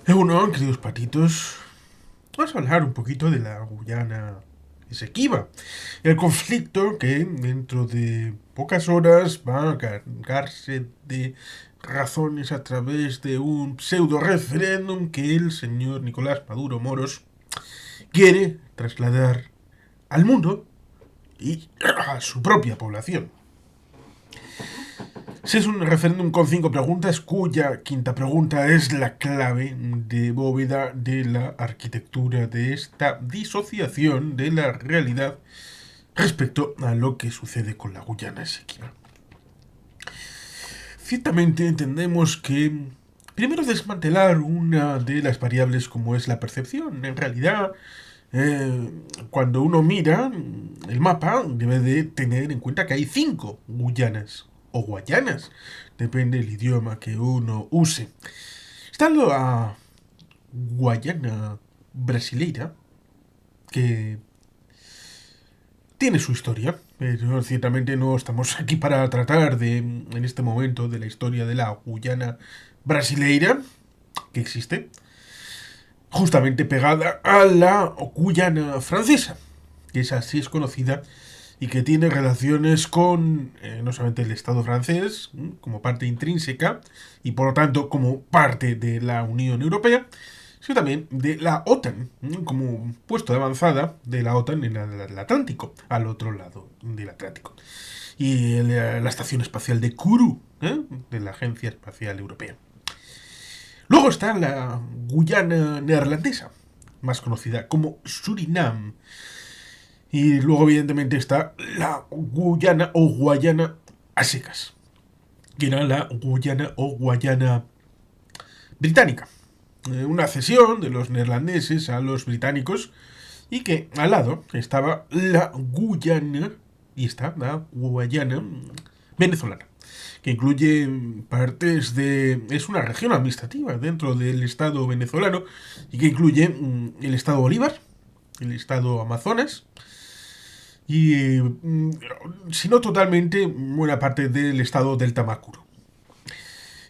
Bueno, queridos patitos, vamos a hablar un poquito de la Guyana Esequiba. El conflicto que dentro de pocas horas va a cargarse de razones a través de un pseudo referéndum que el señor Nicolás Maduro Moros quiere trasladar al mundo y a su propia población. Si es un referéndum con 5 preguntas, cuya quinta pregunta es la clave de bóveda de la arquitectura de esta disociación de la realidad respecto a lo que sucede con la Guyana Esequiba. Ciertamente entendemos que primero desmantelar una de las variables como es la percepción. En realidad, eh, cuando uno mira el mapa, debe de tener en cuenta que hay 5 Guyanas o Guayanas, depende del idioma que uno use. Está la Guayana brasileira, que tiene su historia, pero ciertamente no estamos aquí para tratar en este momento de la historia de la Guyana brasileira, que existe, justamente pegada a la Guyana francesa, que es así es conocida y que tiene relaciones con no solamente el Estado francés como parte intrínseca y por lo tanto como parte de la Unión Europea, sino también de la OTAN, como puesto de avanzada de la OTAN en el Atlántico, al otro lado del Atlántico. Y la Estación Espacial de Kourou, de la Agencia Espacial Europea. Luego está la Guyana neerlandesa, más conocida como Surinam. Y luego, evidentemente, está la Guyana o Guayana a secas, que era la Guyana o Guayana británica. Una cesión de los neerlandeses a los británicos y que al lado estaba la Guyana y está la Guayana venezolana, que incluye partes de... es una región administrativa dentro del estado venezolano y que incluye el estado Bolívar, el estado Amazonas y, si no totalmente, buena parte del estado del Tamacuro.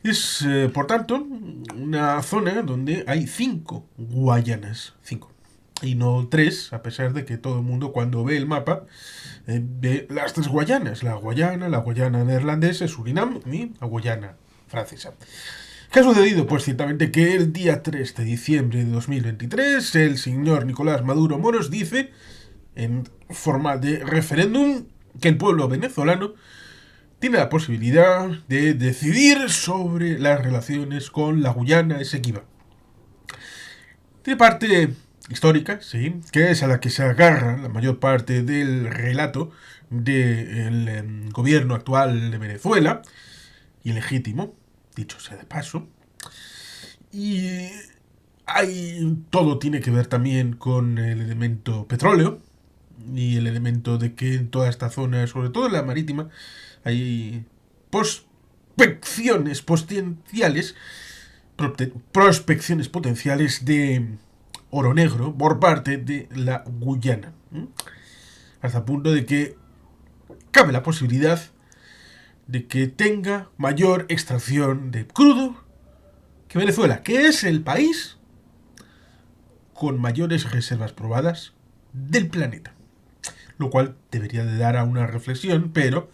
Es, por tanto, una zona donde hay 5 Guayanas. 5. Y no 3, a pesar de que todo el mundo cuando ve el mapa ve las 3 Guayanas. La Guayana neerlandesa, Surinam y la Guayana francesa. ¿Qué ha sucedido? Pues ciertamente que el día 3 de diciembre de 2023 el señor Nicolás Maduro Moros dice, en forma de referéndum, que el pueblo venezolano tiene la posibilidad de decidir sobre las relaciones con la Guyana Esequiba. Tiene parte histórica, sí, que es a la que se agarra la mayor parte del relato del gobierno actual de Venezuela, ilegítimo, dicho sea de paso. Y todo tiene que ver también con el elemento petróleo y el elemento de que en toda esta zona, sobre todo en la marítima, hay prospecciones potenciales, prospecciones potenciales de oro negro por parte de la Guyana. Hasta el punto de que cabe la posibilidad de que tenga mayor extracción de crudo que Venezuela, que es el país con mayores reservas probadas del planeta. Lo cual debería de dar a una reflexión, pero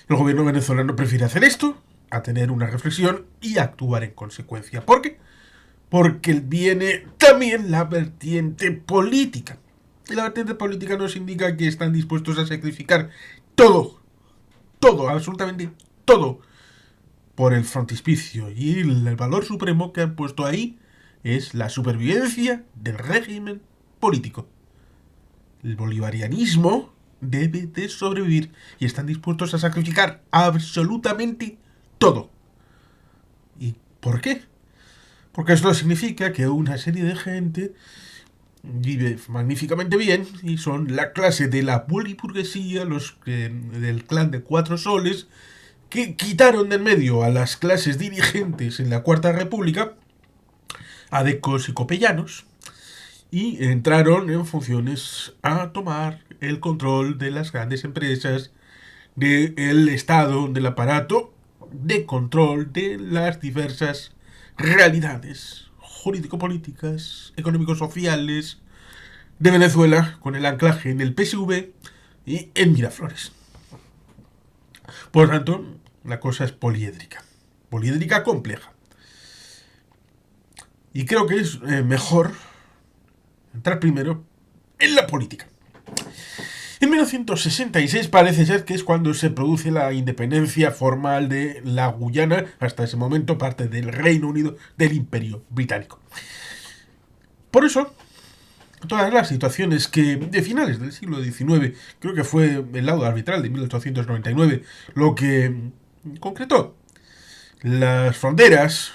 el gobierno venezolano prefiere hacer esto a tener una reflexión y actuar en consecuencia. ¿Por qué? Porque viene también la vertiente política. Y la vertiente política nos indica que están dispuestos a sacrificar todo, todo, absolutamente todo, por el frontispicio. Y el valor supremo que han puesto ahí es la supervivencia del régimen político. El bolivarianismo debe de sobrevivir y están dispuestos a sacrificar absolutamente todo. ¿Y por qué? Porque esto significa que una serie de gente vive magníficamente bien y son la clase de la poliburguesía, los del clan de Cuatro Soles, que quitaron del medio a las clases dirigentes en la Cuarta República, adecos y copellanos, y entraron en funciones a tomar el control de las grandes empresas, del Estado, del aparato de control de las diversas realidades jurídico-políticas, económico-sociales de Venezuela, con el anclaje en el PSV y en Miraflores. Por lo tanto, la cosa es poliédrica compleja. Y creo que es mejor entrar primero en la política. En 1966 parece ser que es cuando se produce la independencia formal de la Guyana, hasta ese momento parte del Reino Unido, del Imperio Británico. Por eso, todas las situaciones que de finales del siglo XIX, creo que fue el laudo arbitral de 1899, lo que concretó las fronteras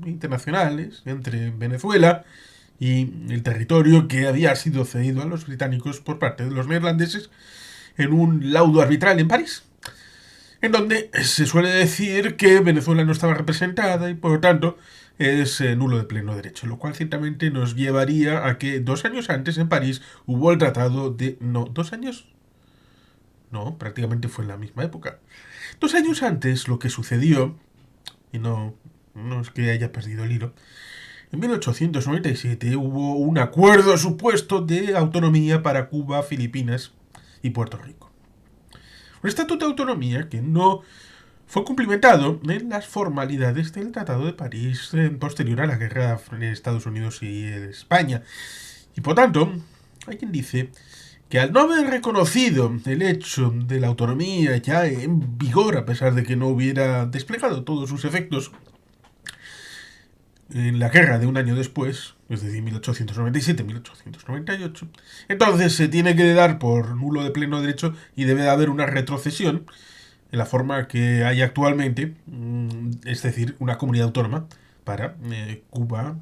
internacionales entre Venezuela y el territorio que había sido cedido a los británicos por parte de los neerlandeses en un laudo arbitral en París, en donde se suele decir que Venezuela no estaba representada y por lo tanto es nulo de pleno derecho, lo cual ciertamente nos llevaría a que 2 años antes en París hubo el tratado de... No, 2 años... No, prácticamente fue en la misma época. 2 años antes lo que sucedió, y no es que haya perdido el hilo, en 1897 hubo un acuerdo supuesto de autonomía para Cuba, Filipinas y Puerto Rico. Un estatuto de autonomía que no fue cumplimentado en las formalidades del Tratado de París posterior a la guerra de Estados Unidos y España. Y por tanto, hay quien dice que al no haber reconocido el hecho de la autonomía ya en vigor, a pesar de que no hubiera desplegado todos sus efectos en la guerra de un año después, es decir, 1897-1898, entonces se tiene que dar por nulo de pleno derecho y debe de haber una retrocesión en la forma que hay actualmente, es decir, una comunidad autónoma para Cuba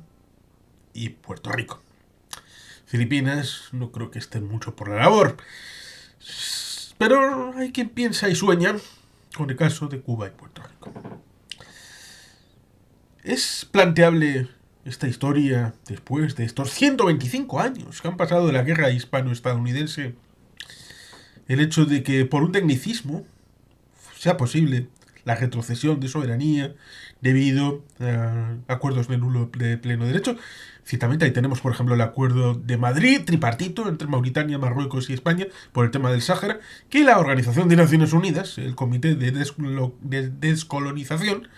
y Puerto Rico. Filipinas no creo que estén mucho por la labor, pero hay quien piensa y sueña con el caso de Cuba y Puerto Rico. ¿Es planteable esta historia después de estos 125 años que han pasado de la guerra hispano-estadounidense? El hecho de que por un tecnicismo sea posible la retrocesión de soberanía debido a acuerdos de nulo de pleno derecho. Ciertamente ahí tenemos, por ejemplo, el acuerdo de Madrid, tripartito, entre Mauritania, Marruecos y España, por el tema del Sáhara, que la Organización de Naciones Unidas, el Comité de Descolonización,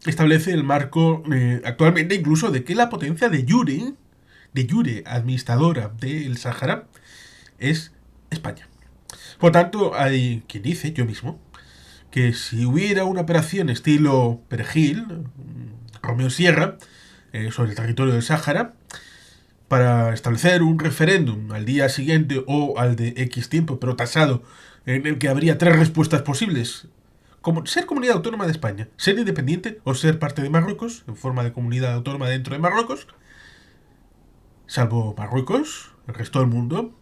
establece el marco actualmente incluso de que la potencia de jure administradora del Sáhara es España. Por tanto, hay quien dice, yo mismo, que si hubiera una operación estilo Perejil, Romeo Sierra, sobre el territorio del Sáhara, para establecer un referéndum al día siguiente o al de X tiempo, pero tasado, en el que habría 3 respuestas posibles, como ser comunidad autónoma de España, ser independiente o ser parte de Marruecos, en forma de comunidad autónoma dentro de Marruecos, salvo Marruecos, el resto del mundo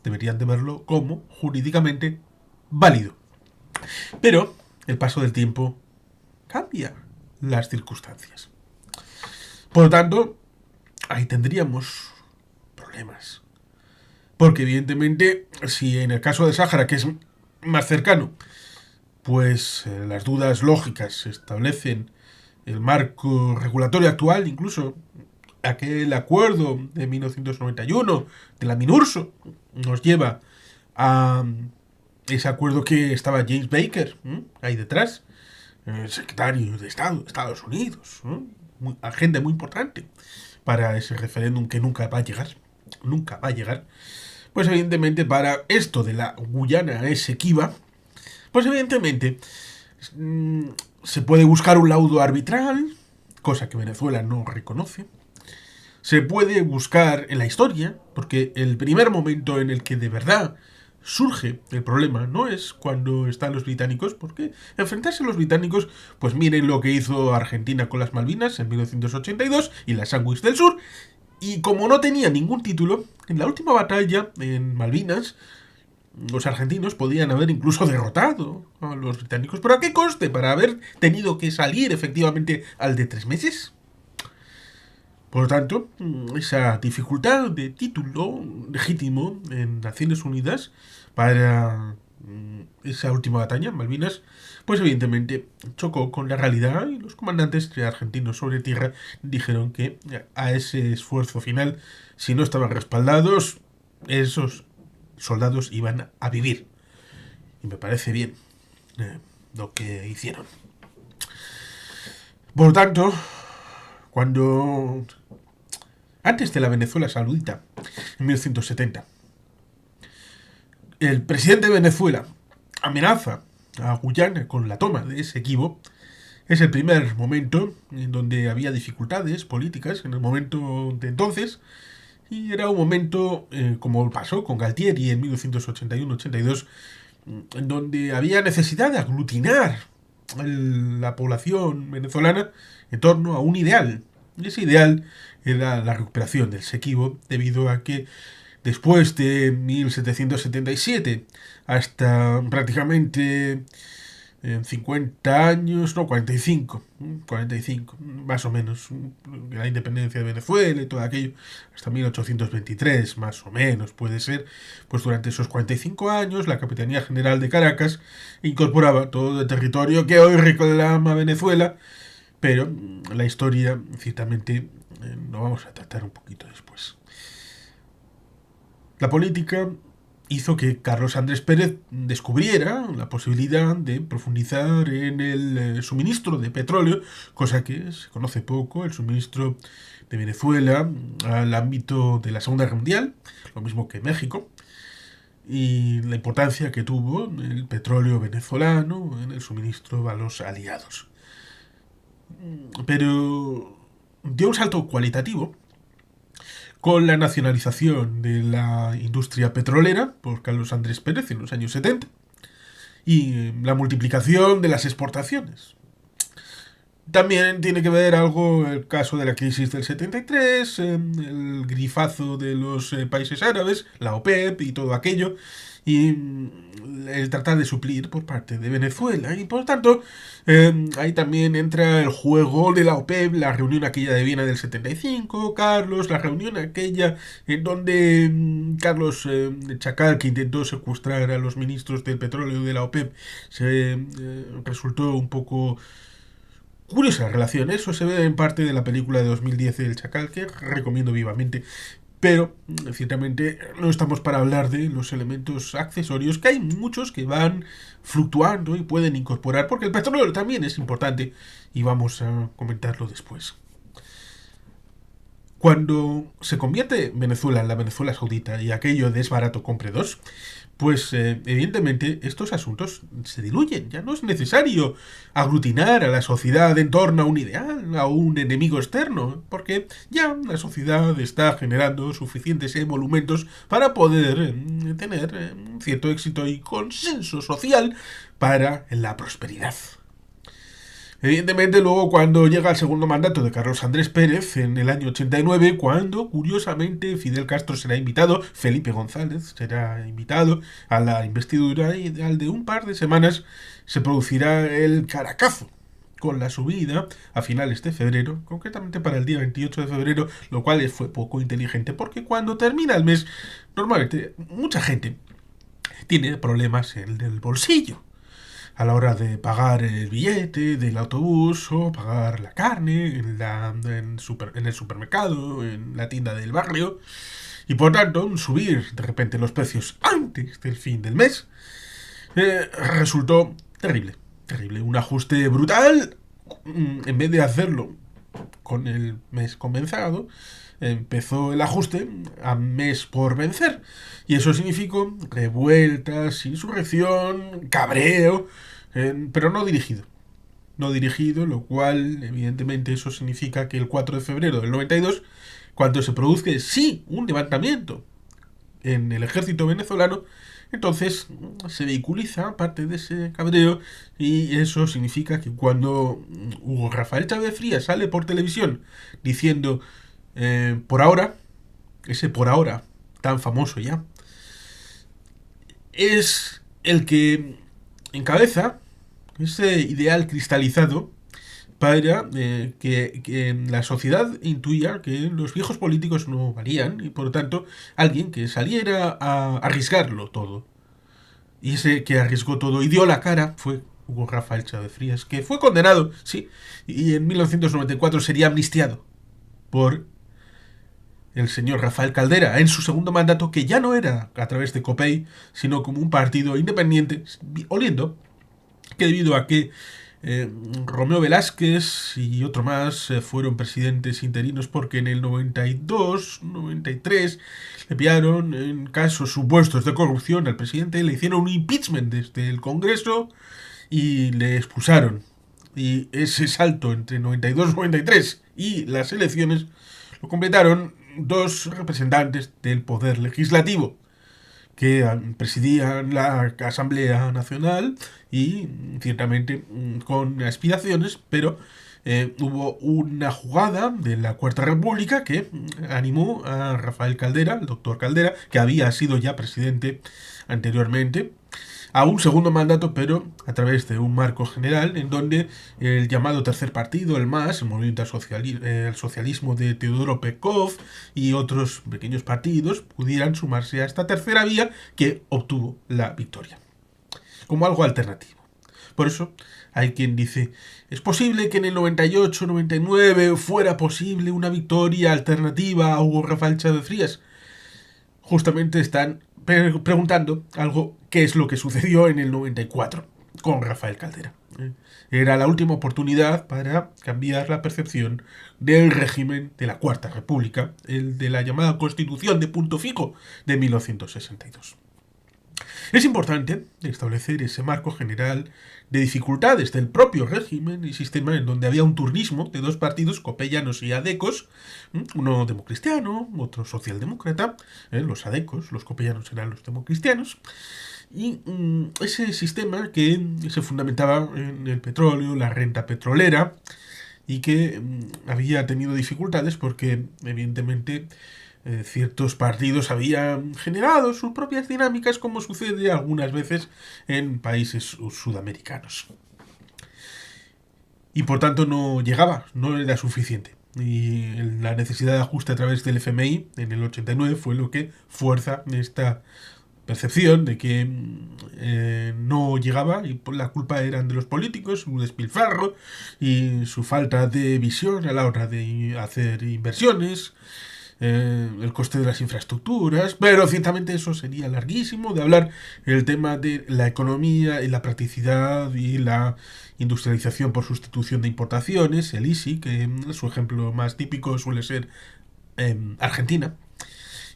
deberían de verlo como jurídicamente válido. Pero el paso del tiempo cambia las circunstancias. Por lo tanto, ahí tendríamos problemas. Porque evidentemente, si en el caso de Sáhara, que es más cercano, pues las dudas lógicas establecen el marco regulatorio actual, incluso aquel acuerdo de 1991 de la MINURSO nos lleva a ese acuerdo que estaba James Baker ahí detrás, el secretario de Estado de Estados Unidos, agente muy importante para ese referéndum que nunca va a llegar, pues evidentemente para esto de la Guyana Esequiba, pues evidentemente se puede buscar un laudo arbitral, cosa que Venezuela no reconoce. Se puede buscar en la historia, porque el primer momento en el que de verdad surge el problema no es cuando están los británicos, porque enfrentarse a los británicos, pues miren lo que hizo Argentina con las Malvinas en 1982 y las Sandwich del Sur, y como no tenía ningún título, en la última batalla en Malvinas, los argentinos podían haber incluso derrotado a los británicos. ¿Pero a qué coste? ¿Para haber tenido que salir efectivamente al de 3 meses? Por lo tanto, esa dificultad de título legítimo en Naciones Unidas para esa última batalla en Malvinas, pues evidentemente chocó con la realidad y los comandantes argentinos sobre tierra dijeron que a ese esfuerzo final, si no estaban respaldados, esos soldados iban a vivir. Y me parece bien lo que hicieron. Por lo tanto, cuando antes de la Venezuela saudita, en 1970, el presidente de Venezuela amenaza a Guyana con la toma de ese Esequibo, es el primer momento en donde había dificultades políticas en el momento de entonces, y era un momento, como pasó con Galtieri en 1981-82, en donde había necesidad de aglutinar la población venezolana en torno a un ideal. Y ese ideal era la recuperación del Esequibo, debido a que después de 1777 hasta prácticamente 50 años, no, 45, más o menos, la independencia de Venezuela y todo aquello, hasta 1823, más o menos, puede ser, pues durante esos 45 años la Capitanía General de Caracas incorporaba todo el territorio que hoy reclama Venezuela, pero la historia, ciertamente, lo vamos a tratar un poquito después. La política hizo que Carlos Andrés Pérez descubriera la posibilidad de profundizar en el suministro de petróleo, cosa que se conoce poco, el suministro de Venezuela al ámbito de la Segunda Guerra Mundial, lo mismo que México, y la importancia que tuvo el petróleo venezolano en el suministro a los aliados. Pero dio un salto cualitativo con la nacionalización de la industria petrolera por Carlos Andrés Pérez en los años 70 y la multiplicación de las exportaciones. También tiene que ver algo el caso de la crisis del 73, el grifazo de los países árabes, la OPEP y todo aquello, y el tratar de suplir por parte de Venezuela. Y por tanto, ahí también entra el juego de la OPEP, la reunión aquella de Viena del 75, Carlos, la reunión aquella en donde Carlos Chacal, que intentó secuestrar a los ministros del petróleo de la OPEP, resultó un poco curiosa relación. Eso se ve en parte de la película de 2010 El Chacal, que recomiendo vivamente. Pero, ciertamente, no estamos para hablar de los elementos accesorios, que hay muchos que van fluctuando y pueden incorporar, porque el petróleo también es importante, y vamos a comentarlo después. Cuando se convierte Venezuela en la Venezuela saudita y aquello de es barato, compre dos, pues evidentemente estos asuntos se diluyen. Ya no es necesario aglutinar a la sociedad en torno a un ideal, a un enemigo externo, porque ya la sociedad está generando suficientes emolumentos para poder tener cierto éxito y consenso social para la prosperidad. Evidentemente, luego cuando llega el segundo mandato de Carlos Andrés Pérez, en el año 89, cuando, curiosamente, Fidel Castro será invitado, Felipe González será invitado a la investidura, y al de un par de semanas se producirá el Caracazo, con la subida a finales de febrero, concretamente para el día 28 de febrero, lo cual fue poco inteligente, porque cuando termina el mes, normalmente mucha gente tiene problemas en el bolsillo a la hora de pagar el billete del autobús o pagar la carne en el supermercado, en la tienda del barrio, y por tanto subir de repente los precios antes del fin del mes resultó terrible, terrible. Un ajuste brutal, en vez de hacerlo con el mes comenzado, empezó el ajuste a mes por vencer. Y eso significó revueltas, insurrección, cabreo, pero no dirigido. No dirigido, lo cual, evidentemente, eso significa que el 4 de febrero del 92, cuando se produzca, sí, un levantamiento en el ejército venezolano, entonces se vehiculiza parte de ese cabreo, y eso significa que cuando Hugo Rafael Chávez Frías sale por televisión diciendo por ahora, ese por ahora tan famoso ya, es el que encabeza ese ideal cristalizado para que la sociedad intuya que los viejos políticos no valían, y por lo tanto alguien que saliera a arriesgarlo todo. y ese que arriesgó todo y dio la cara fue Hugo Rafael Chávez Frías, que fue condenado, sí, y en 1994 sería amnistiado por el señor Rafael Caldera en su segundo mandato, que ya no era a través de COPEI, sino como un partido independiente, oliendo que debido a que Romeo Velázquez y otro más fueron presidentes interinos porque en el 92, 93 le pillaron en casos supuestos de corrupción al presidente, le hicieron un impeachment desde el Congreso y le expulsaron. Y ese salto entre 92 y 93 y las elecciones lo completaron dos representantes del poder legislativo que presidían la Asamblea Nacional y ciertamente con aspiraciones, pero hubo una jugada de la Cuarta República que animó a Rafael Caldera, el doctor Caldera, que había sido ya presidente anteriormente, a un segundo mandato, pero a través de un marco general en donde el llamado tercer partido, el MAS, el Movimiento al Socialismo de Teodoro Pekov y otros pequeños partidos pudieran sumarse a esta tercera vía que obtuvo la victoria, como algo alternativo. Por eso hay quien dice, ¿es posible que en el 98-99 fuera posible una victoria alternativa a Hugo Rafael Chávez Frías? Justamente están preguntando algo, qué es lo que sucedió en el 94 con Rafael Caldera. Era la última oportunidad para cambiar la percepción del régimen de la Cuarta República, el de la llamada Constitución de Punto Fijo de 1962. Es importante establecer ese marco general de dificultades del propio régimen y sistema en donde había un turnismo de dos partidos, copellanos y adecos, uno democristiano, otro socialdemócrata, los adecos, los copellanos eran los democristianos, y ese sistema que se fundamentaba en el petróleo, la renta petrolera, y que había tenido dificultades porque evidentemente ciertos partidos habían generado sus propias dinámicas, como sucede algunas veces en países sudamericanos. Y por tanto no llegaba, no era suficiente. Y la necesidad de ajuste a través del FMI en el 89 fue lo que fuerza esta percepción de que no llegaba y la culpa eran de los políticos, su despilfarro y su falta de visión a la hora de hacer inversiones, el coste de las infraestructuras, pero ciertamente eso sería larguísimo de hablar, el tema de la economía y la practicidad y la industrialización por sustitución de importaciones, el ISI, que su ejemplo más típico suele ser Argentina,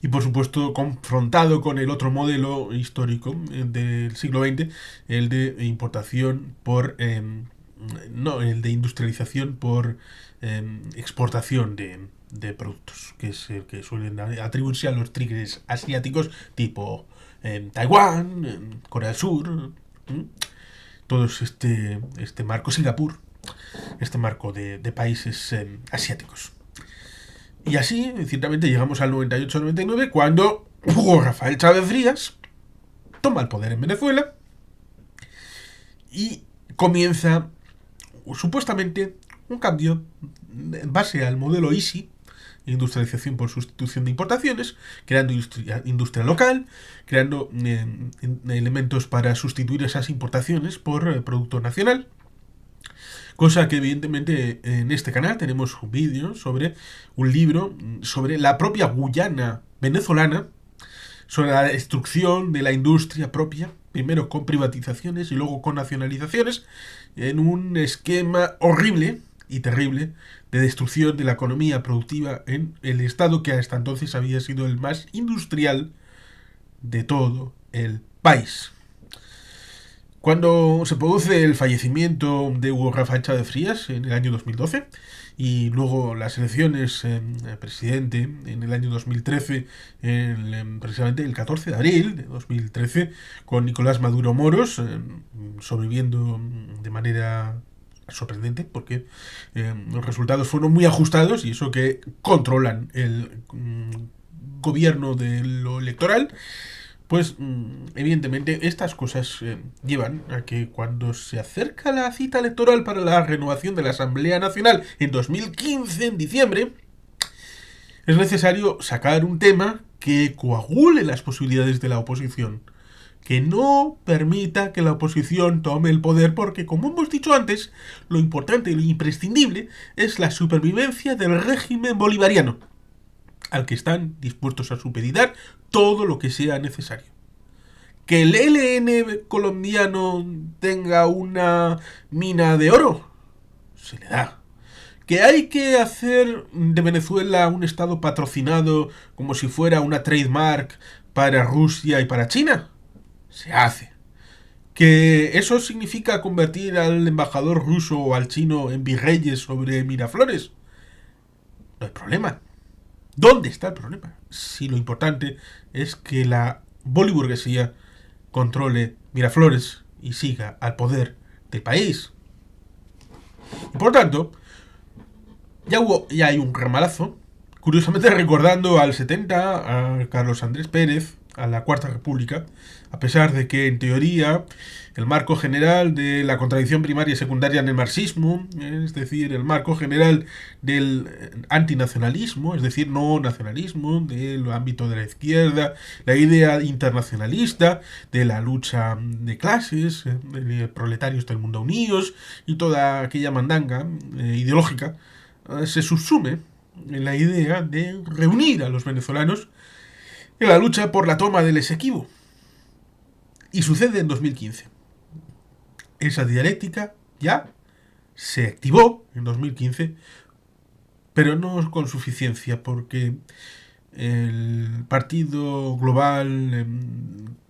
y por supuesto confrontado con el otro modelo histórico del siglo XX, el de importación por no, el de industrialización por exportación de productos, que es el que suelen atribuirse a los tigres asiáticos tipo Taiwán, Corea del Sur, todos este marco, Singapur, este marco de países asiáticos. Y así, ciertamente, llegamos al 98-99, cuando Hugo Rafael Chávez Frías toma el poder en Venezuela y comienza, supuestamente, un cambio en base al modelo ISI, industrialización por sustitución de importaciones, creando industria local, creando elementos para sustituir esas importaciones por producto nacional. Cosa que evidentemente en este canal tenemos un vídeo sobre un libro sobre la propia Guyana venezolana, sobre la destrucción de la industria propia, primero con privatizaciones y luego con nacionalizaciones, en un esquema horrible y terrible de destrucción de la economía productiva en el estado que hasta entonces había sido el más industrial de todo el país. Cuando se produce el fallecimiento de Hugo Rafael Chávez Frías en el año 2012 y luego las elecciones presidente en el año 2013, precisamente el 14 de abril de 2013, con Nicolás Maduro Moros sobreviviendo de manera sorprendente porque los resultados fueron muy ajustados y eso que controlan el gobierno de lo electoral. Pues evidentemente estas cosas llevan a que cuando se acerca la cita electoral para la renovación de la Asamblea Nacional en 2015, en diciembre, es necesario sacar un tema que coagule las posibilidades de la oposición, que no permita que la oposición tome el poder, porque, como hemos dicho antes, lo importante y lo imprescindible es la supervivencia del régimen bolivariano, al que están dispuestos a supeditar todo lo que sea necesario. Que el ELN colombiano tenga una mina de oro, se le da. Que hay que hacer de Venezuela un estado patrocinado como si fuera una trademark para Rusia y para China, se hace. Que eso significa convertir al embajador ruso o al chino en virreyes sobre Miraflores, no hay problema. ¿Dónde está el problema? Si lo importante es que la boliburguesía controle Miraflores y siga al poder del país. Y por tanto, ya hay un ramalazo, curiosamente recordando al 70, a Carlos Andrés Pérez, a la Cuarta República, a pesar de que en teoría el marco general de la contradicción primaria y secundaria en el marxismo, es decir, el marco general del antinacionalismo, es decir, no nacionalismo, del ámbito de la izquierda, la idea internacionalista, de la lucha de clases, de proletarios del mundo unidos y toda aquella mandanga ideológica, se subsume en la idea de reunir a los venezolanos en la lucha por la toma del Esequibo. Y sucede en 2015. Esa dialéctica ya se activó en 2015, pero no con suficiencia, porque el Partido Global,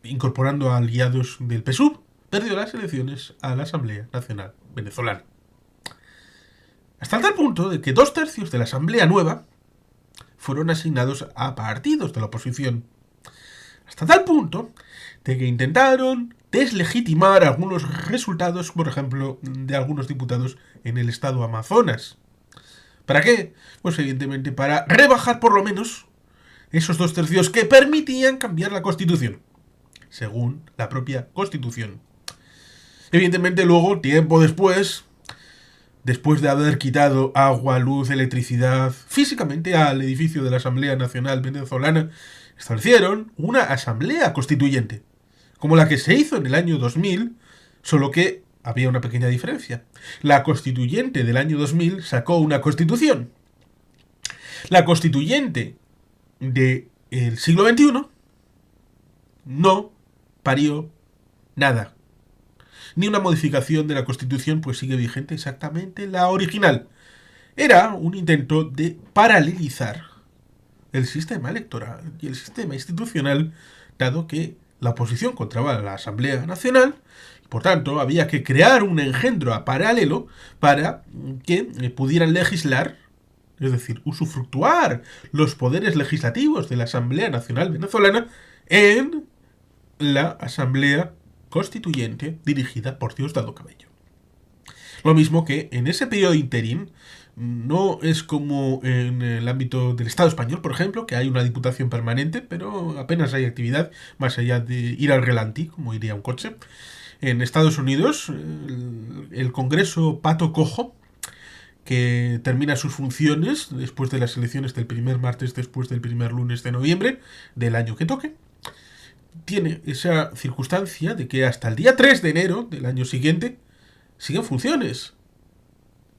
incorporando a aliados del PSUV, perdió las elecciones a la Asamblea Nacional Venezolana. Hasta tal punto de que 2/3 de la Asamblea nueva fueron asignados a partidos de la oposición. Hasta tal punto de que intentaron deslegitimar algunos resultados, por ejemplo, de algunos diputados en el estado Amazonas. ¿Para qué? Pues evidentemente para rebajar por lo menos esos 2/3 que permitían cambiar la Constitución, según la propia Constitución. Evidentemente luego, tiempo después de haber quitado agua, luz, electricidad físicamente al edificio de la Asamblea Nacional Venezolana, establecieron una asamblea constituyente, como la que se hizo en el año 2000, solo que había una pequeña diferencia. La constituyente del año 2000 sacó una constitución. La constituyente del siglo XXI no parió nada. Ni una modificación de la Constitución, pues sigue vigente exactamente la original. Era un intento de paralelizar el sistema electoral y el sistema institucional, dado que la oposición controlaba la Asamblea Nacional, y por tanto había que crear un engendro a paralelo para que pudieran legislar, es decir, usufructuar los poderes legislativos de la Asamblea Nacional Venezolana en la Asamblea Constituyente dirigida por Diosdado Cabello. Lo mismo que en ese periodo interim, no es como en el ámbito del Estado español, por ejemplo, que hay una diputación permanente, pero apenas hay actividad más allá de ir al relantí, como iría un coche. En Estados Unidos, el Congreso Pato Cojo, que termina sus funciones después de las elecciones del primer martes después del primer lunes de noviembre del año que toque, tiene esa circunstancia de que hasta el día 3 de enero del año siguiente siguen funciones.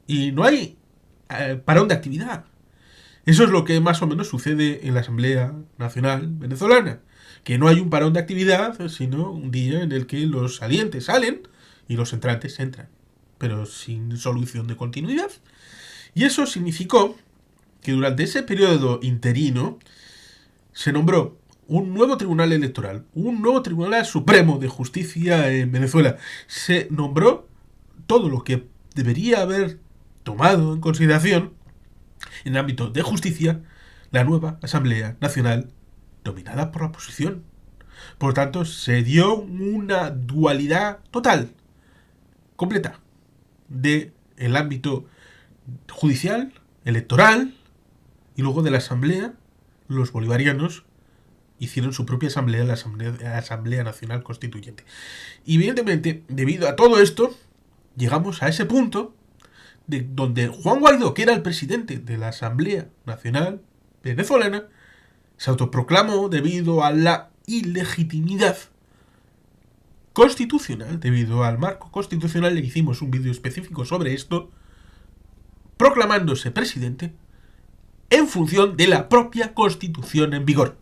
Y no hay parón de actividad. Eso es lo que más o menos sucede en la Asamblea Nacional Venezolana. Que no hay un parón de actividad, sino un día en el que los salientes salen y los entrantes entran. Pero sin solución de continuidad. Y eso significó que durante ese periodo interino se nombró un nuevo tribunal electoral, un nuevo tribunal supremo de justicia en Venezuela. Se nombró todo lo que debería haber tomado en consideración en el ámbito de justicia la nueva Asamblea Nacional dominada por la oposición. Por tanto, se dio una dualidad total, completa, de el ámbito judicial, electoral y luego de la Asamblea. Los bolivarianos hicieron su propia asamblea, la Asamblea Nacional Constituyente. Y evidentemente, debido a todo esto, llegamos a ese punto de donde Juan Guaidó, que era el presidente de la Asamblea Nacional Venezolana, se autoproclamó debido a la ilegitimidad constitucional, debido al marco constitucional, le hicimos un vídeo específico sobre esto, proclamándose presidente en función de la propia Constitución en vigor.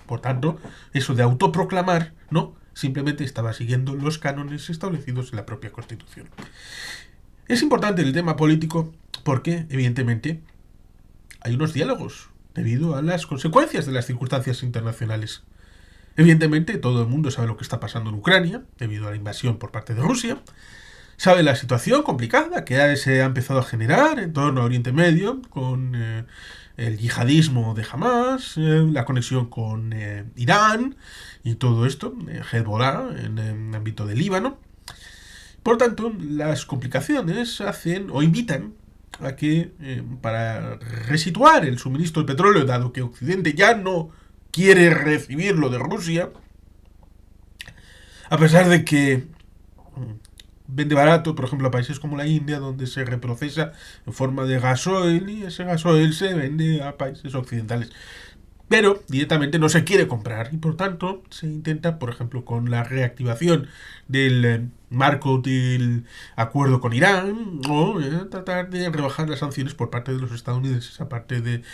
Por tanto, eso de autoproclamar, no, simplemente estaba siguiendo los cánones establecidos en la propia Constitución. Es importante el tema político porque, evidentemente, hay unos diálogos debido a las consecuencias de las circunstancias internacionales. Evidentemente, todo el mundo sabe lo que está pasando en Ucrania, debido a la invasión por parte de Rusia. Sabe la situación complicada que se ha empezado a generar en torno a Oriente Medio, con el yihadismo de Hamas, la conexión con Irán y todo esto, Hezbollah en el ámbito del Líbano. Por tanto, las complicaciones hacen o invitan a que, para resituar el suministro de petróleo, dado que Occidente ya no quiere recibirlo de Rusia, a pesar de que vende barato, por ejemplo, a países como la India, donde se reprocesa en forma de gasoil y ese gasoil se vende a países occidentales. Pero directamente no se quiere comprar y por tanto se intenta, por ejemplo, con la reactivación del marco del acuerdo con Irán o tratar de rebajar las sanciones por parte de los estadounidenses a parte del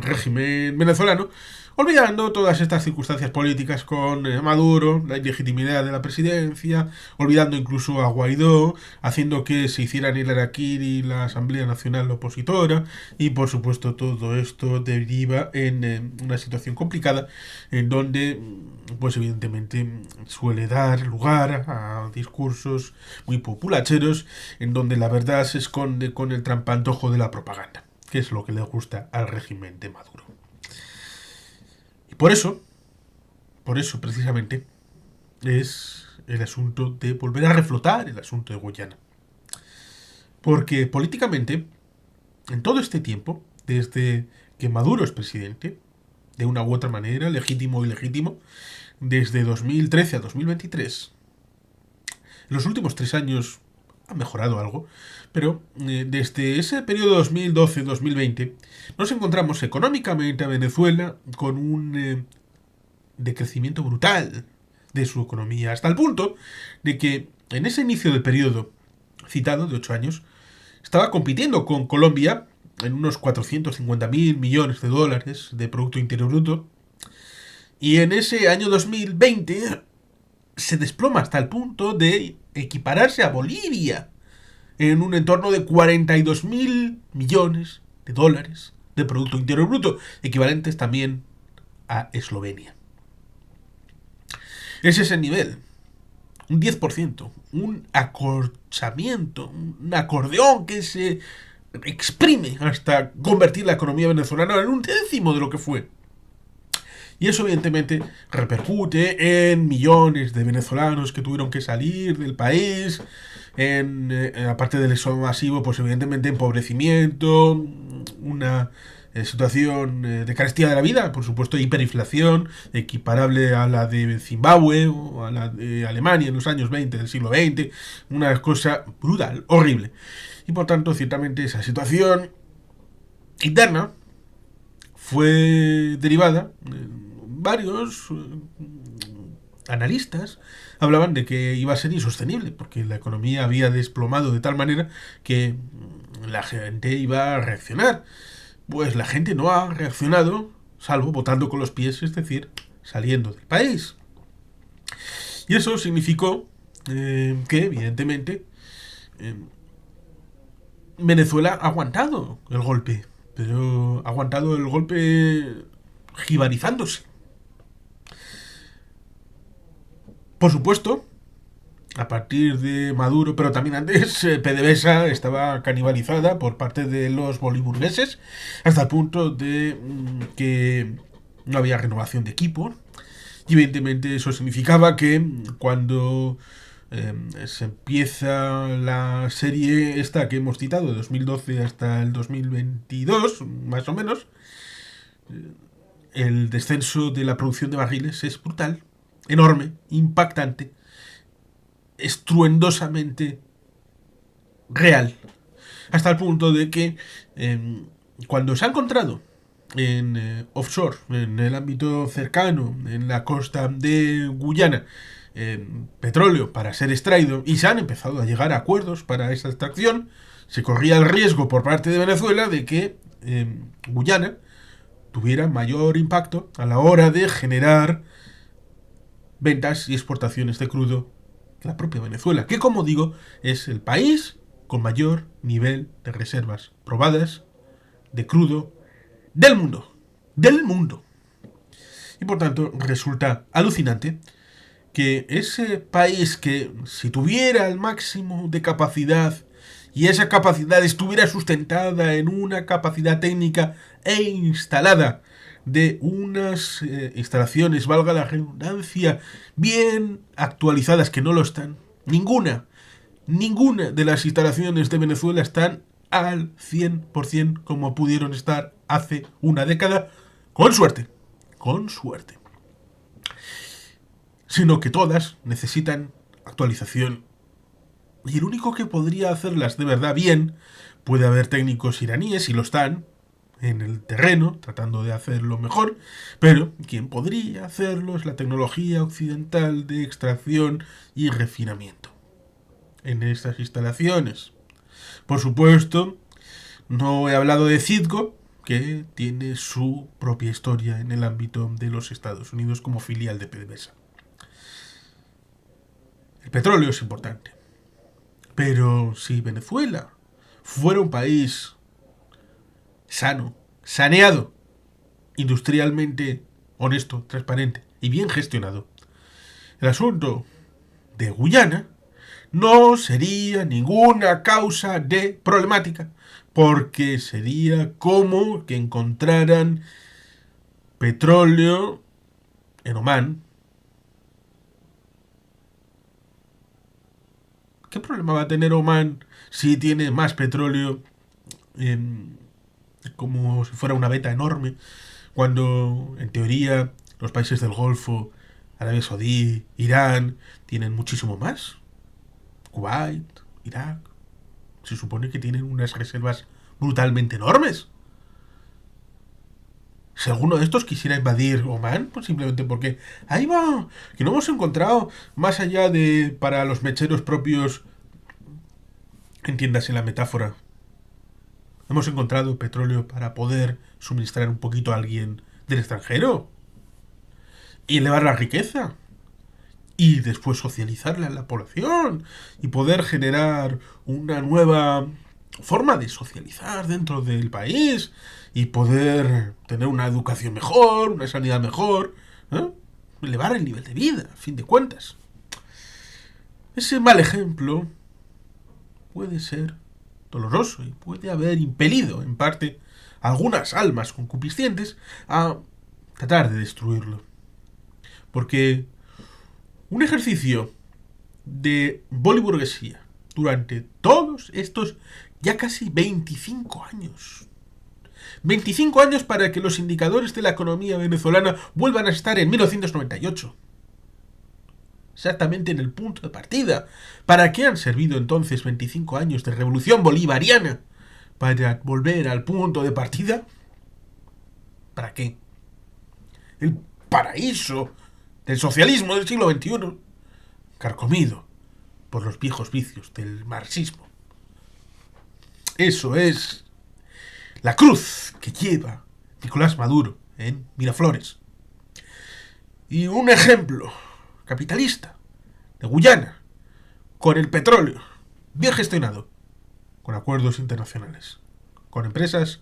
régimen venezolano, olvidando todas estas circunstancias políticas con Maduro, la ilegitimidad de la presidencia, olvidando incluso a Guaidó, haciendo que se hicieran el Araquiri, la Asamblea Nacional Opositora, y por supuesto todo esto deriva en una situación complicada en donde, pues evidentemente, suele dar lugar a discursos muy populacheros en donde la verdad se esconde con el trampantojo de la propaganda, que es lo que le gusta al régimen de Maduro. Y por eso precisamente, es el asunto de volver a reflotar el asunto de Guyana. Porque políticamente, en todo este tiempo, desde que Maduro es presidente, de una u otra manera, legítimo o ilegítimo, desde 2013 a 2023, en los últimos 3 años ha mejorado algo, pero desde ese periodo 2012-2020 nos encontramos económicamente a Venezuela con un decrecimiento brutal de su economía, hasta el punto de que en ese inicio del periodo citado de 8 años estaba compitiendo con Colombia en unos 450.000 millones de dólares de Producto Interior Bruto, y en ese año 2020 se desploma hasta el punto de equipararse a Bolivia en un entorno de 42.000 millones de dólares de Producto Interior Bruto, equivalentes también a Eslovenia. Ese es el nivel. Un 10%, un acorchamiento, un acordeón que se exprime hasta convertir la economía venezolana en un décimo de lo que fue. Y eso evidentemente repercute en millones de venezolanos que tuvieron que salir del país, aparte del éxodo masivo, pues evidentemente empobrecimiento, una situación de carestía de la vida, por supuesto hiperinflación, equiparable a la de Zimbabue o a la de Alemania en los años 20 del siglo XX, una cosa brutal, horrible. Y por tanto, ciertamente esa situación interna fue derivada, varios analistas hablaban de que iba a ser insostenible, porque la economía había desplomado de tal manera que la gente iba a reaccionar. Pues la gente no ha reaccionado, salvo votando con los pies, es decir, saliendo del país. Y eso significó que, evidentemente, Venezuela ha aguantado el golpe, pero ha aguantado el golpe jibarizándose. Por supuesto, a partir de Maduro, pero también antes, PDVSA estaba canibalizada por parte de los boliburgueses, hasta el punto de que no había renovación de equipo. Y evidentemente eso significaba que cuando se empieza la serie esta que hemos citado, de 2012 hasta el 2022, más o menos, el descenso de la producción de barriles es brutal, enorme, impactante, estruendosamente real, hasta el punto de que cuando se ha encontrado en offshore, en el ámbito cercano, en la costa de Guyana, petróleo para ser extraído y se han empezado a llegar a acuerdos para esa extracción, se corría el riesgo por parte de Venezuela de que Guyana tuviera mayor impacto a la hora de generar ventas y exportaciones de crudo que la propia Venezuela, que como digo es el país con mayor nivel de reservas probadas de crudo del mundo. Del mundo. Y por tanto resulta alucinante que ese país que si tuviera el máximo de capacidad y esa capacidad estuviera sustentada en una capacidad técnica e instalada de unas instalaciones, valga la redundancia, bien actualizadas, que no lo están, ninguna de las instalaciones de Venezuela están al 100% como pudieron estar hace una década, con suerte, sino que todas necesitan actualización. Y el único que podría hacerlas de verdad bien, puede haber técnicos iraníes, y lo están, en el terreno, tratando de hacerlo mejor, pero quien podría hacerlo es la tecnología occidental de extracción y refinamiento en estas instalaciones. Por supuesto, no he hablado de Citgo, que tiene su propia historia en el ámbito de los Estados Unidos como filial de PDVSA. El petróleo es importante, pero si Venezuela fuera un país sano, saneado, industrialmente honesto, transparente y bien gestionado, el asunto de Guyana no sería ninguna causa de problemática, porque sería como que encontraran petróleo en Omán. ¿Qué problema va a tener Omán si tiene más petróleo como si fuera una veta enorme, cuando en teoría los países del Golfo, Arabia Saudí, Irán, tienen muchísimo más? Kuwait, Irak, se supone que tienen unas reservas brutalmente enormes. Si alguno de estos quisiera invadir Omán, pues simplemente porque ahí va, que no hemos encontrado más allá de para los mecheros propios, entiéndase la metáfora, hemos encontrado petróleo para poder suministrar un poquito a alguien del extranjero y elevar la riqueza y después socializarla en la población y poder generar una nueva forma de socializar dentro del país y poder tener una educación mejor, una sanidad mejor, ¿eh? Elevar el nivel de vida, a fin de cuentas. Ese mal ejemplo puede ser doloroso y puede haber impelido, en parte, a algunas almas concupiscientes a tratar de destruirlo. Porque un ejercicio de boliburguesía durante todos estos ya casi 25 años. 25 años para que los indicadores de la economía venezolana vuelvan a estar en 1998. Exactamente en el punto de partida. ¿Para qué han servido entonces 25 años de revolución bolivariana? ¿Para volver al punto de partida? ¿Para qué? El paraíso del socialismo del siglo XXI, carcomido por los viejos vicios del marxismo. Eso es la cruz que lleva Nicolás Maduro en Miraflores. Y un ejemplo capitalista de Guyana, con el petróleo bien gestionado, con acuerdos internacionales, con empresas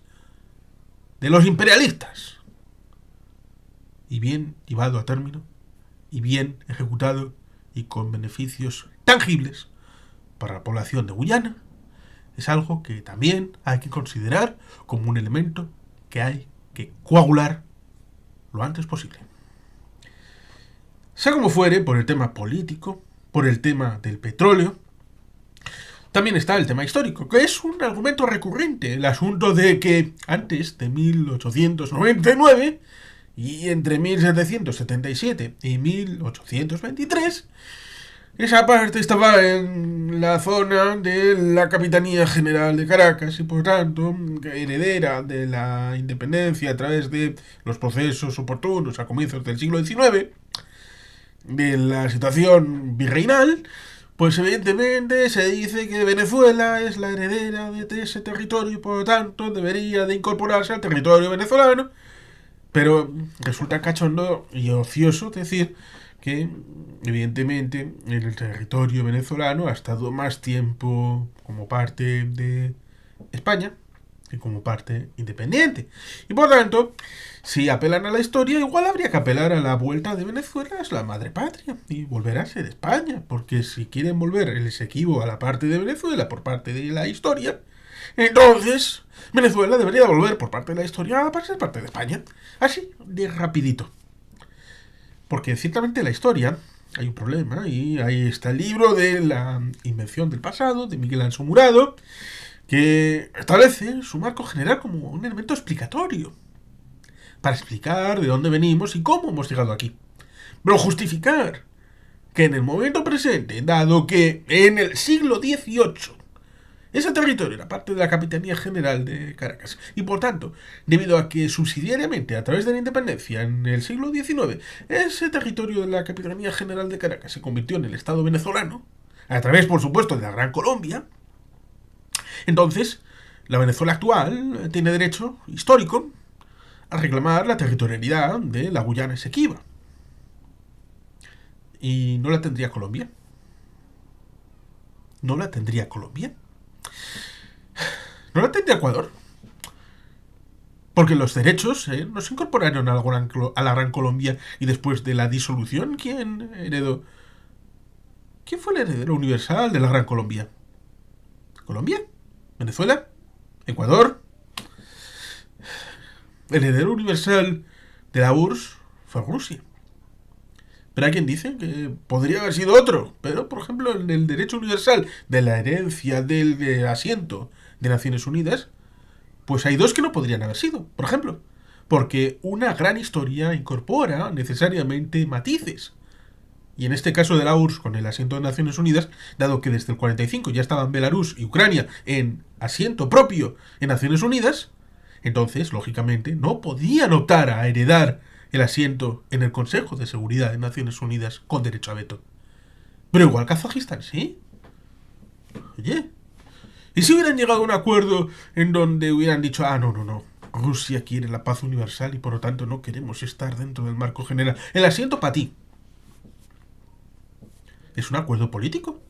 de los imperialistas, y bien llevado a término, y bien ejecutado, y con beneficios tangibles para la población de Guyana, es algo que también hay que considerar como un elemento que hay que coagular lo antes posible. Sea como fuere, por el tema político, por el tema del petróleo, también está el tema histórico, que es un argumento recurrente, el asunto de que antes de 1899 y entre 1777 y 1823, esa parte estaba en la zona de la Capitanía General de Caracas y por tanto heredera de la independencia a través de los procesos oportunos a comienzos del siglo XIX. de la situación virreinal, pues evidentemente se dice que Venezuela es la heredera de ese territorio y por lo tanto debería de incorporarse al territorio venezolano. Pero resulta cachondo y ocioso decir que evidentemente el territorio venezolano ha estado más tiempo como parte de España que como parte independiente. Y por tanto, si apelan a la historia, igual habría que apelar a la vuelta de Venezuela a la madre patria y volver a ser España. Porque si quieren volver el Esequibo a la parte de Venezuela por parte de la historia, entonces Venezuela debería volver por parte de la historia para ser parte de España. Así, de rapidito. Porque ciertamente la historia hay un problema y ahí está el libro de la invención del pasado de Miguel Anso Murado, que establece su marco general como un elemento explicatorio, para explicar de dónde venimos y cómo hemos llegado aquí. Pero justificar que en el momento presente, dado que en el siglo XVIII ese territorio era parte de la Capitanía General de Caracas y por tanto, debido a que subsidiariamente a través de la independencia en el siglo XIX ese territorio de la Capitanía General de Caracas se convirtió en el Estado venezolano, a través por supuesto de la Gran Colombia, entonces la Venezuela actual tiene derecho histórico a reclamar la territorialidad de la Guyana Esequiba. Y no la tendría Colombia. No la tendría Colombia. No la tendría Ecuador. Porque los derechos no se incorporaron a la Gran Colombia y después de la disolución, ¿quién heredó? ¿Quién fue el heredero universal de la Gran Colombia? ¿Colombia? ¿Venezuela? ¿Ecuador? El heredero universal de la URSS fue Rusia. Pero hay quien dice que podría haber sido otro. Pero, por ejemplo, en el derecho universal de la herencia del asiento de Naciones Unidas, pues hay dos que no podrían haber sido. Por ejemplo, porque una gran historia incorpora necesariamente matices. Y en este caso de la URSS con el asiento de Naciones Unidas, dado que desde el 45 ya estaban Belarus y Ucrania en asiento propio en Naciones Unidas, entonces, lógicamente, no podían optar a heredar el asiento en el Consejo de Seguridad de Naciones Unidas con derecho a veto. Pero igual Kazajistán, ¿sí? Oye, ¿y si hubieran llegado a un acuerdo en donde hubieran dicho, no, Rusia quiere la paz universal y por lo tanto no queremos estar dentro del marco general? El asiento para ti. Es un acuerdo político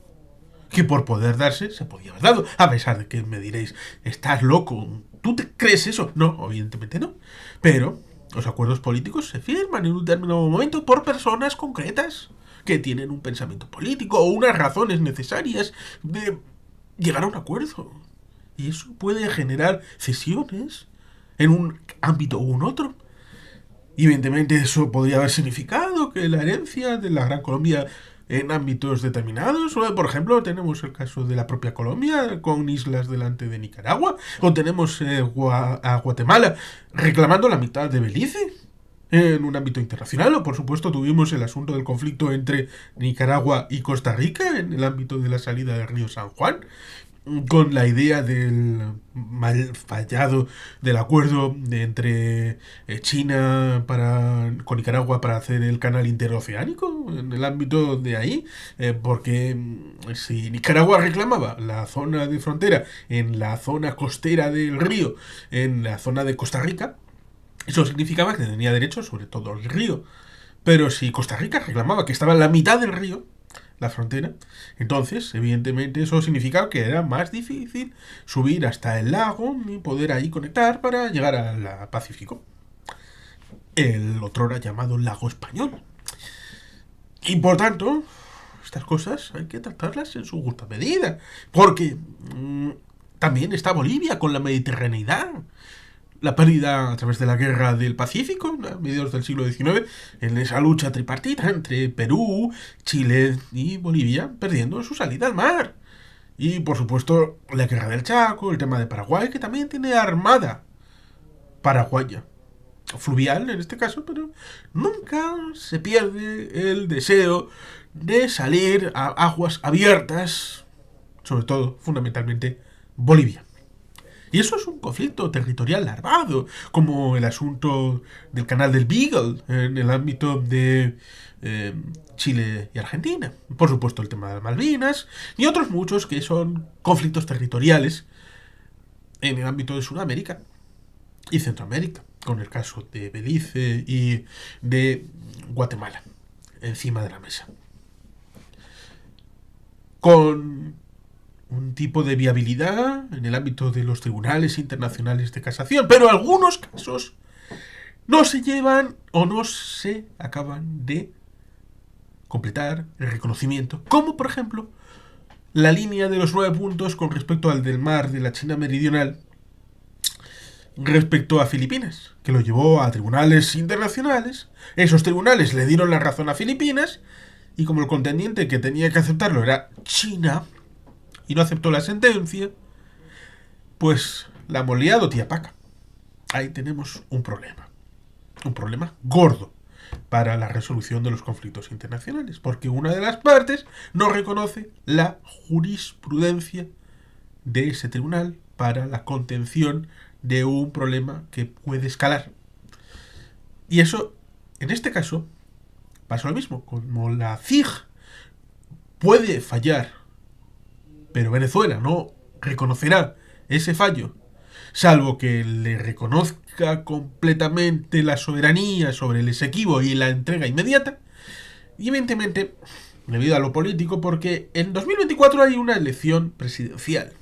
que por poder darse se podía haber dado. A pesar de que me diréis, estás loco, ¿tú te crees eso? No, evidentemente no. Pero los acuerdos políticos se firman en un determinado momento por personas concretas que tienen un pensamiento político o unas razones necesarias de llegar a un acuerdo. Y eso puede generar cesiones en un ámbito u un otro. Y evidentemente eso podría haber significado que la herencia de la Gran Colombia en ámbitos determinados, o por ejemplo tenemos el caso de la propia Colombia con islas delante de Nicaragua, o tenemos a Guatemala reclamando la mitad de Belice en un ámbito internacional, o por supuesto tuvimos el asunto del conflicto entre Nicaragua y Costa Rica en el ámbito de la salida del río San Juan, con la idea del mal fallado del acuerdo entre China con Nicaragua para hacer el canal interoceánico en el ámbito de ahí, porque si Nicaragua reclamaba la zona de frontera en la zona costera del río, en la zona de Costa Rica, eso significaba que tenía derecho sobre todo el río. Pero si Costa Rica reclamaba que estaba en la mitad del río, la frontera, entonces, evidentemente, eso significaba que era más difícil subir hasta el lago y poder ahí conectar para llegar al Pacífico. El otrora llamado lago español. Y por tanto, estas cosas hay que tratarlas en su justa medida. Porque también está Bolivia con la mediterraneidad. La pérdida a través de la guerra del Pacífico, a mediados del siglo XIX, en esa lucha tripartita entre Perú, Chile y Bolivia, perdiendo su salida al mar. Y por supuesto, la guerra del Chaco, el tema de Paraguay, que también tiene armada paraguaya. Fluvial en este caso, pero nunca se pierde el deseo de salir a aguas abiertas, sobre todo, fundamentalmente, Bolivia. Y eso es un conflicto territorial larvado, como el asunto del canal del Beagle en el ámbito de eh, Chile y Argentina. Por supuesto el tema de Malvinas y otros muchos que son conflictos territoriales en el ámbito de Sudamérica y Centroamérica, con el caso de Belice y de Guatemala encima de la mesa. Con un tipo de viabilidad en el ámbito de los tribunales internacionales de casación, pero algunos casos no se llevan o no se acaban de completar el reconocimiento, como por ejemplo la línea de los 9 puntos con respecto al del mar de la China Meridional respecto a Filipinas, que lo llevó a tribunales internacionales. Esos tribunales le dieron la razón a Filipinas y como el contendiente que tenía que aceptarlo era China y no aceptó la sentencia, pues la hemos liado, tía Paca. Ahí tenemos un problema gordo para la resolución de los conflictos internacionales, porque una de las partes no reconoce la jurisprudencia de ese tribunal para la contención de un problema que puede escalar. Y eso, en este caso, pasa lo mismo. Como la CIG puede fallar, pero Venezuela no reconocerá ese fallo, salvo que le reconozca completamente la soberanía sobre el Esequibo y la entrega inmediata, y evidentemente, debido a lo político, porque en 2024 hay una elección presidencial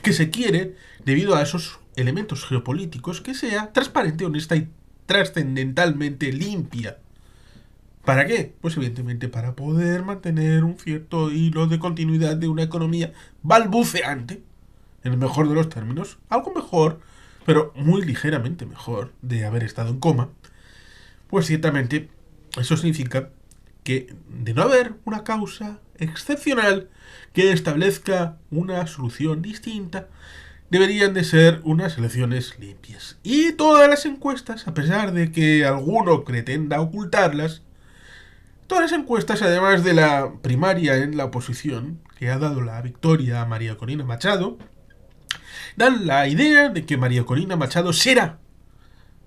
que se quiere, debido a esos elementos geopolíticos, que sea transparente, honesta y trascendentalmente limpia. ¿Para qué? Pues evidentemente para poder mantener un cierto hilo de continuidad de una economía balbuceante, en el mejor de los términos, algo mejor, pero muy ligeramente mejor de haber estado en coma. Pues ciertamente eso significa que de no haber una causa excepcional que establezca una solución distinta, deberían de ser unas elecciones limpias. Y todas las encuestas, a pesar de que alguno pretenda ocultarlas, todas las encuestas, además de la primaria en la oposición, que ha dado la victoria a María Corina Machado, dan la idea de que María Corina Machado será,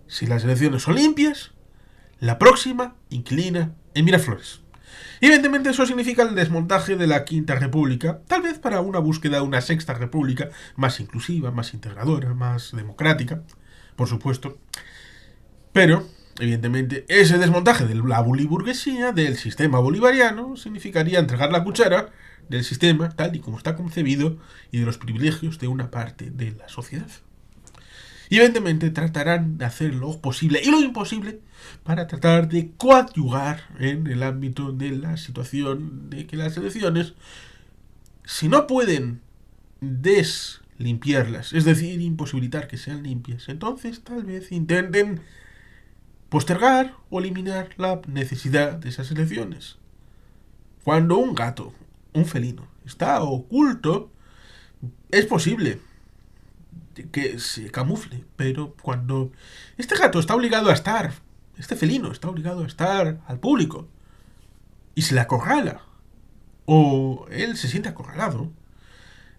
si las elecciones son limpias, la próxima inquilina en Miraflores. Y evidentemente eso significa el desmontaje de la Quinta República, tal vez para una búsqueda de una Sexta República más inclusiva, más integradora, más democrática, por supuesto. Pero, evidentemente, ese desmontaje de la boliburguesía, del sistema bolivariano, significaría entregar la cuchara del sistema tal y como está concebido y de los privilegios de una parte de la sociedad. Y evidentemente tratarán de hacer lo posible y lo imposible para tratar de coadyuvar en el ámbito de la situación de que las elecciones, si no pueden deslimpiarlas, es decir, imposibilitar que sean limpias, entonces tal vez intenten postergar o eliminar la necesidad de esas elecciones. Cuando un gato, un felino, está oculto, es posible que se camufle, pero cuando este gato está obligado a estar, este felino está obligado a estar al público y se le acorrala o él se siente acorralado,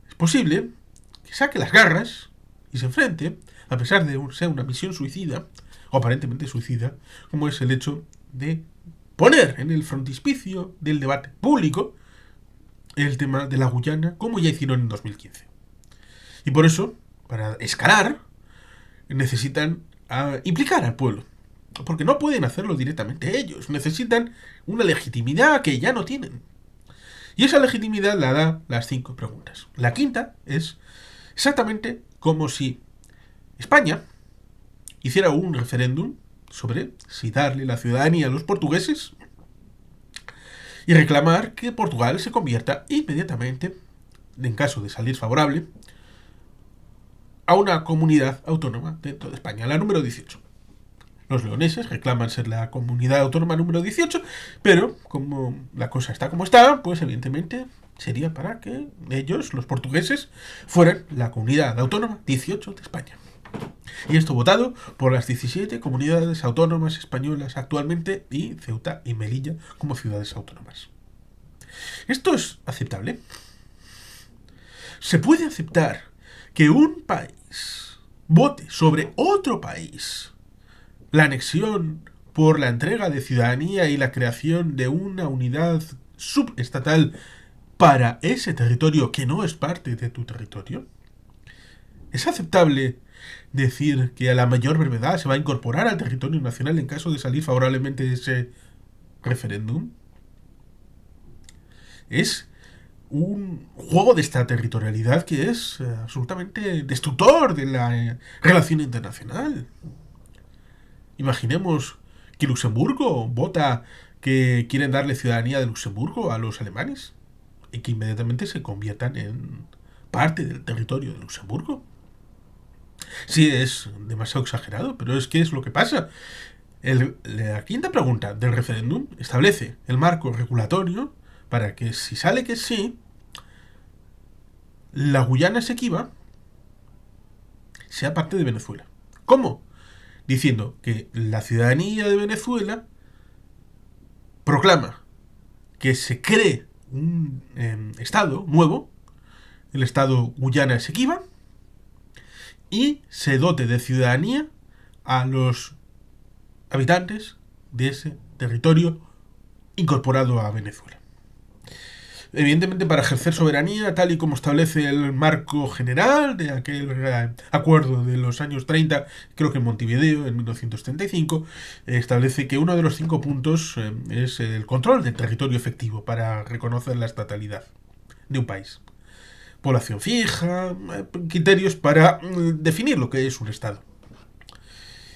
es posible que saque las garras y se enfrente, a pesar de ser una misión suicida o aparentemente suicida, como es el hecho de poner en el frontispicio del debate público el tema de la Guyana, como ya hicieron en 2015. Y por eso, para escalar, necesitan implicar al pueblo. Porque no pueden hacerlo directamente ellos. Necesitan una legitimidad que ya no tienen. Y esa legitimidad la da las 5 preguntas. La quinta es exactamente como si España hiciera un referéndum sobre si darle la ciudadanía a los portugueses y reclamar que Portugal se convierta inmediatamente, en caso de salir favorable, a una comunidad autónoma dentro de España, la número 18. Los leoneses reclaman ser la comunidad autónoma número 18, pero como la cosa está como está, pues evidentemente sería para que ellos, los portugueses, fueran la comunidad autónoma 18 de España. Y esto votado por las 17 comunidades autónomas españolas actualmente y Ceuta y Melilla como ciudades autónomas. ¿Esto es aceptable? ¿Se puede aceptar que un país país vote sobre otro país la anexión por la entrega de ciudadanía y la creación de una unidad subestatal para ese territorio que no es parte de tu territorio? ¿Es aceptable decir que a la mayor brevedad se va a incorporar al territorio nacional en caso de salir favorablemente de ese referéndum? Es un juego de extraterritorialidad que es absolutamente destructor de la relación internacional. Imaginemos que Luxemburgo vota que quieren darle ciudadanía de Luxemburgo a los alemanes y que inmediatamente se conviertan en parte del territorio de Luxemburgo. Sí, es demasiado exagerado, pero es que es lo que pasa. La quinta pregunta del referéndum establece el marco regulatorio para que si sale que sí, la Guyana Esequiba sea parte de Venezuela. ¿Cómo? Diciendo que la ciudadanía de Venezuela proclama que se cree un estado nuevo, el estado Guyana Esequiba, y se dote de ciudadanía a los habitantes de ese territorio incorporado a Venezuela. Evidentemente, para ejercer soberanía, tal y como establece el marco general de aquel acuerdo de los años 30, creo que en Montevideo, en 1935, establece que uno de los 5 puntos es el control del territorio efectivo para reconocer la estatalidad de un país. Población fija, criterios para definir lo que es un Estado.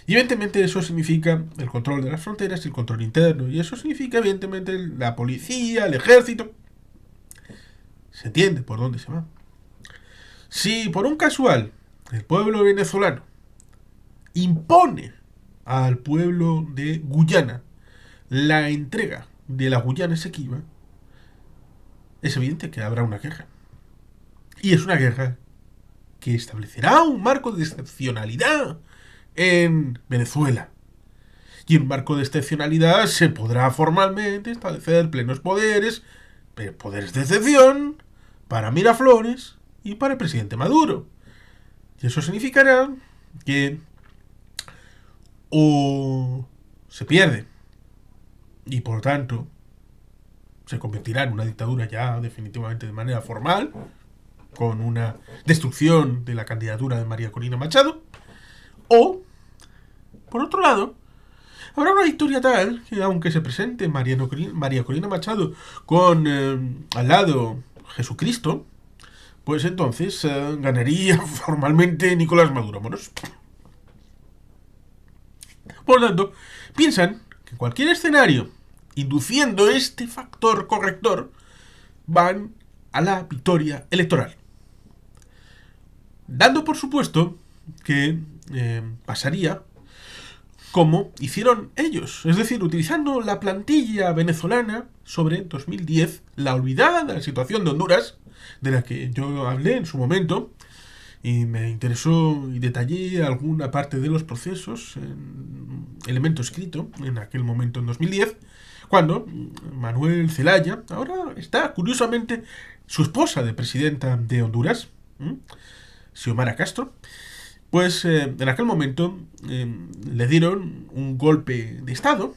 Y evidentemente eso significa el control de las fronteras y el control interno. Y eso significa evidentemente la policía, el ejército. Se entiende por dónde se va. Si por un casual el pueblo venezolano impone al pueblo de Guyana la entrega de la Guyana Esequiba, es evidente que habrá una guerra. Y es una guerra que establecerá un marco de excepcionalidad en Venezuela. Y en un marco de excepcionalidad se podrá formalmente establecer plenos poderes, poderes de excepción, para Miraflores y para el presidente Maduro. Y eso significará que o se pierde y por lo tanto se convertirá en una dictadura ya definitivamente de manera formal, con una destrucción de la candidatura de María Corina Machado, o, por otro lado, habrá una victoria tal que aunque se presente María Corina Machado con al lado Jesucristo, pues entonces ganaría formalmente Nicolás Maduro. Moros. Por lo tanto, piensan que en cualquier escenario, induciendo este factor corrector, van a la victoria electoral. Dando por supuesto que pasaría como hicieron ellos, es decir, utilizando la plantilla venezolana sobre 2010, la olvidada situación de Honduras, de la que yo hablé en su momento, y me interesó y detallé alguna parte de los procesos en elemento escrito en aquel momento en 2010, cuando Manuel Zelaya, ahora está curiosamente su esposa de presidenta de Honduras, Xiomara Castro, pues en aquel momento le dieron un golpe de estado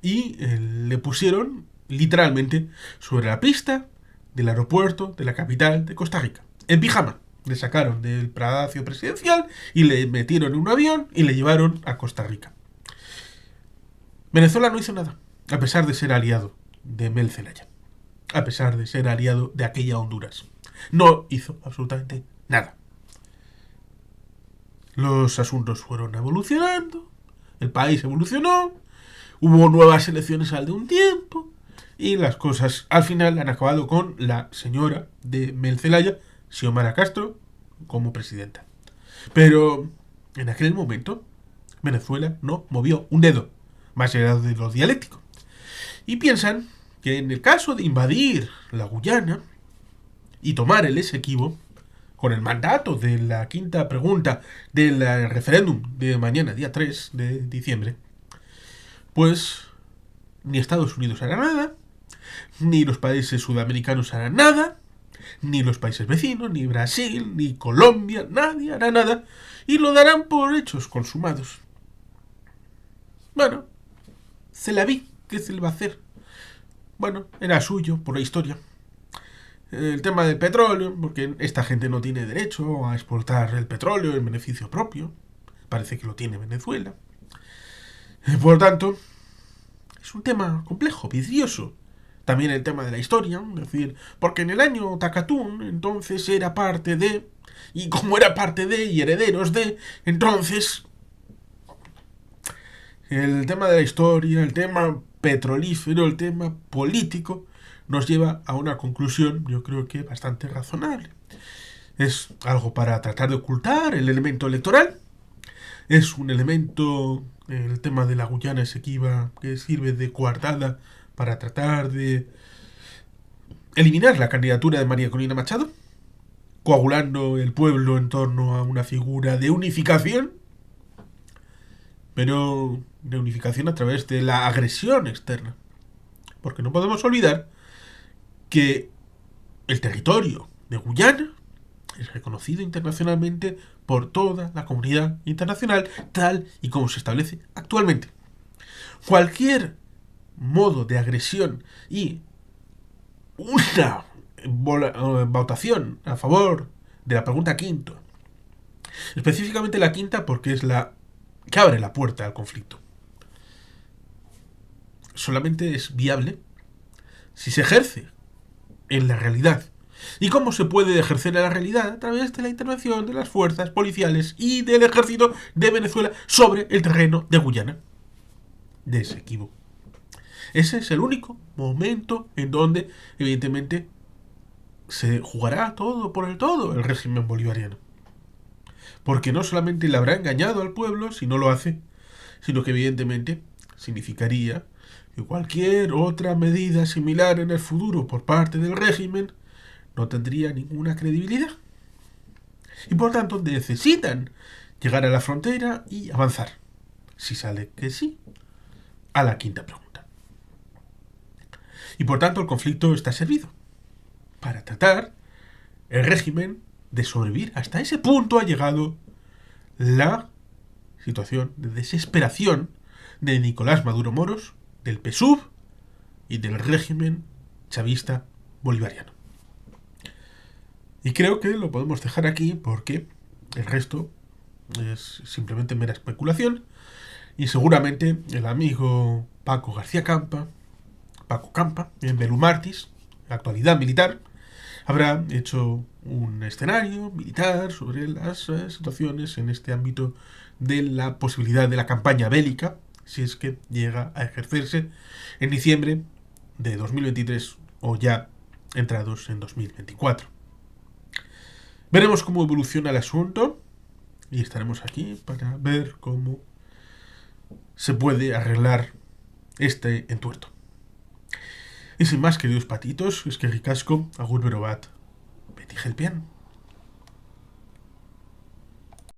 y le pusieron literalmente sobre la pista del aeropuerto de la capital de Costa Rica, en pijama. Le sacaron del palacio presidencial y le metieron en un avión y le llevaron a Costa Rica. Venezuela no hizo nada, a pesar de ser aliado de Mel Zelaya, a pesar de ser aliado de aquella Honduras. No hizo absolutamente nada. Los asuntos fueron evolucionando, el país evolucionó, hubo nuevas elecciones al de un tiempo y las cosas al final han acabado con la señora de Mel Zelaya, Xiomara Castro, como presidenta. Pero en aquel momento Venezuela no movió un dedo, más allá de lo dialéctico. Y piensan que en el caso de invadir la Guyana y tomar el Esequibo, con el mandato de la quinta pregunta del referéndum de mañana, día 3 de diciembre, pues ni Estados Unidos hará nada, ni los países sudamericanos harán nada, ni los países vecinos, ni Brasil, ni Colombia, nadie hará nada y lo darán por hechos consumados. Bueno, se la vi, ¿qué se le va a hacer? Bueno, era suyo por la historia. El tema del petróleo, porque esta gente no tiene derecho a exportar el petróleo en beneficio propio. Parece que lo tiene Venezuela. Por lo tanto, es un tema complejo, vidrioso. También el tema de la historia, es decir, porque en el año Takatún entonces era parte de, y como era parte de y herederos de, entonces el tema de la historia, el tema petrolífero, el tema político, nos lleva a una conclusión, yo creo que bastante razonable. Es algo para tratar de ocultar el elemento electoral. Es un elemento, el tema de la Guyana Esequiba, que sirve de coartada para tratar de eliminar la candidatura de María Corina Machado, coagulando el pueblo en torno a una figura de unificación, pero de unificación a través de la agresión externa. Porque no podemos olvidar que el territorio de Guyana es reconocido internacionalmente por toda la comunidad internacional, tal y como se establece actualmente. Cualquier modo de agresión y una votación a favor de la pregunta quinta, específicamente la quinta porque es la que abre la puerta al conflicto, solamente es viable si se ejerce en la realidad. ¿Y cómo se puede ejercer en la realidad? A través de la intervención de las fuerzas policiales y del ejército de Venezuela sobre el terreno de Guyana, de Esequibo. Ese es el único momento en donde, evidentemente, se jugará todo por el todo el régimen bolivariano. Porque no solamente le habrá engañado al pueblo si no lo hace, sino que evidentemente significaría que cualquier otra medida similar en el futuro por parte del régimen no tendría ninguna credibilidad. Y por tanto necesitan llegar a la frontera y avanzar. Si sale que sí, a la quinta pregunta. Y por tanto el conflicto está servido para tratar el régimen de sobrevivir. Hasta ese punto ha llegado la situación de desesperación de Nicolás Maduro Moros, del PSUV y del régimen chavista bolivariano. Y creo que lo podemos dejar aquí porque el resto es simplemente mera especulación y seguramente el amigo Paco García Campa, Paco Campa, en Belumartis, actualidad militar, habrá hecho un escenario militar sobre las situaciones en este ámbito de la posibilidad de la campaña bélica, si es que llega a ejercerse en diciembre de 2023 o ya entrados en 2024. Veremos cómo evoluciona el asunto y estaremos aquí para ver cómo se puede arreglar este entuerto. Y sin más, queridos patitos, es que ricasco, agur berobat, beti gelpian.